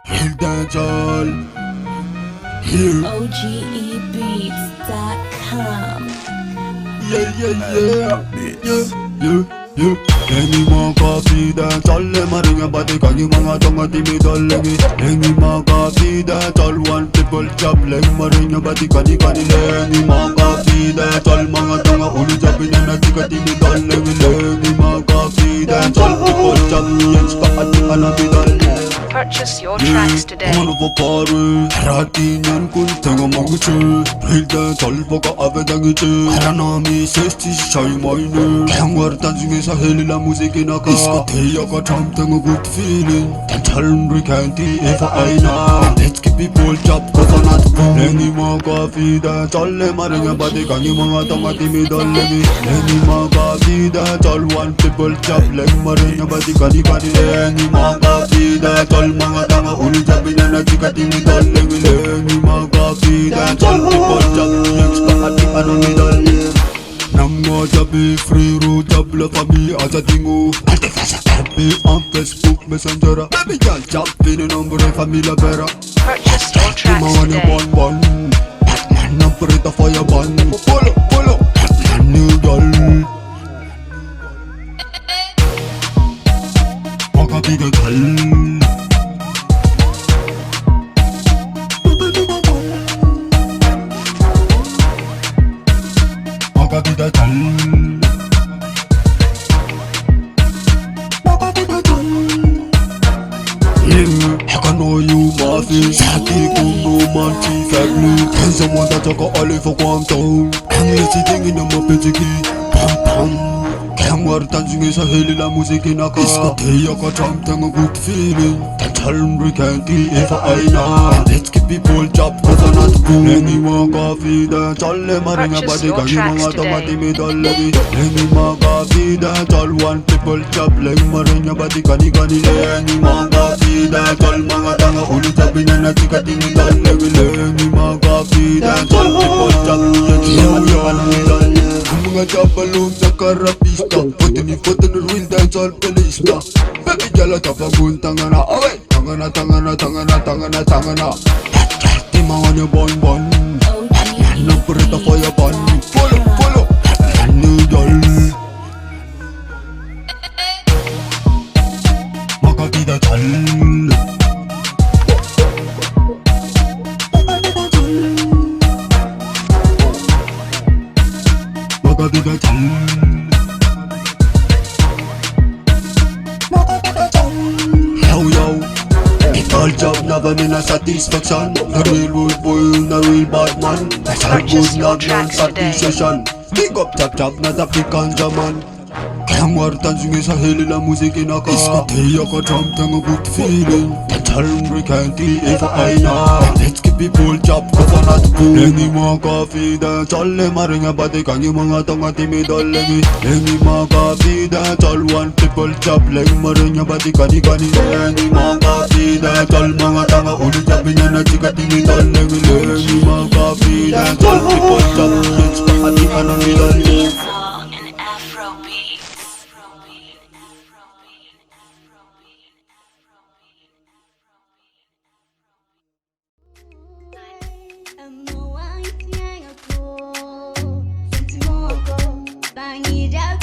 Real dancehall. Here. OGEbeats.com. Yeah. Lengi mga dancehall. Le maringa bati kagi mga tonga timi dollengi. Lengi mga dancehall. One people chop. Lengi maringa bati kani. Lengi mga dancehall. Mga tonga uli jabi na natika timi dollengi. Lengi mga dancehall. People chop. Yes pa ati anabi dollengi. Purchase your tracks today. Ano pa pare Haratinyan kun tenga mangiche Real dancehall baka avedangiche Haranami sesti shai maine Kangwar tanjungesa helila musiki naka Iskoteya ka tram tenga good feeling Dancehall rikanti efa aina Let's keep people chop coconut boom Lengi mga dancehall Le maringa bati kangi mga tonga timi dollengi Lengi mga dancehall One people chop Lengi maringa bati kani Lengi mga dancehall mga tanga uli jabi na natika timi dollengi Lengi mga dancehall people chop Lengi pakati anong idollengi Namo jabi free road jab la famille aja dingo Alte fasa tabi en Facebook messenger Baby girl chop fini nombre famille la vera Purchase your tracks Mawani today. bon Batman nombre ta fire ban Polo Batman new girl Maka biga gal Magabida tal I can know you my face Saki kuno manchi family Tensa mwanda chaka ali for Guangdong Kangla sitting in a mapetiki Pam pam Kangwar tanjungesa helila musiki naka Iskoteya ka tram tenga good feeling Dancehall rikanti efa aina Let's keep people chop coconut boom Lengi mga dancehall Le maringa Purchase bati your kangi tracks mga today. tomati mi dollengi Lengi mga dancehall One people chop Lengi maringa bati kani Lengi mga dancehall Mga tanga uli jabi na natika timi dollengi Lengi mga dancehall People chop Lengi anong idollengi Mga chapalong sa karapista Pwede ni real dancehall pelista Baby jala tapagun tangana Away Tangana Timangan yung bon Nampurita fire ban Follow New doll Makabida tal Makabida tal Yo all job never mean a satisfaction The real rude boy, the real bad man That's all Purchase good your love, non tracks today. satisfaction Big up chap, not a big ganja man Kangwar tanjungesa helila musiki naka Iskoteya ka tram tenga good feeling Dancehall rikanti efa aina Let's keep people chop coconut boom Lengi mga dancehall Le maringa bati kangi mga tonga timi dollengi Lengi mga dancehall One people chop Lengi maringa bati kani Lengi mga dancehall Mga tanga uli jabi na natika timi dollengi Lengi mga dancehall People chop Let's pakati anong idollengi Song and Afrobeats. Amo ang tiyang ako Senti mo ako Pangirap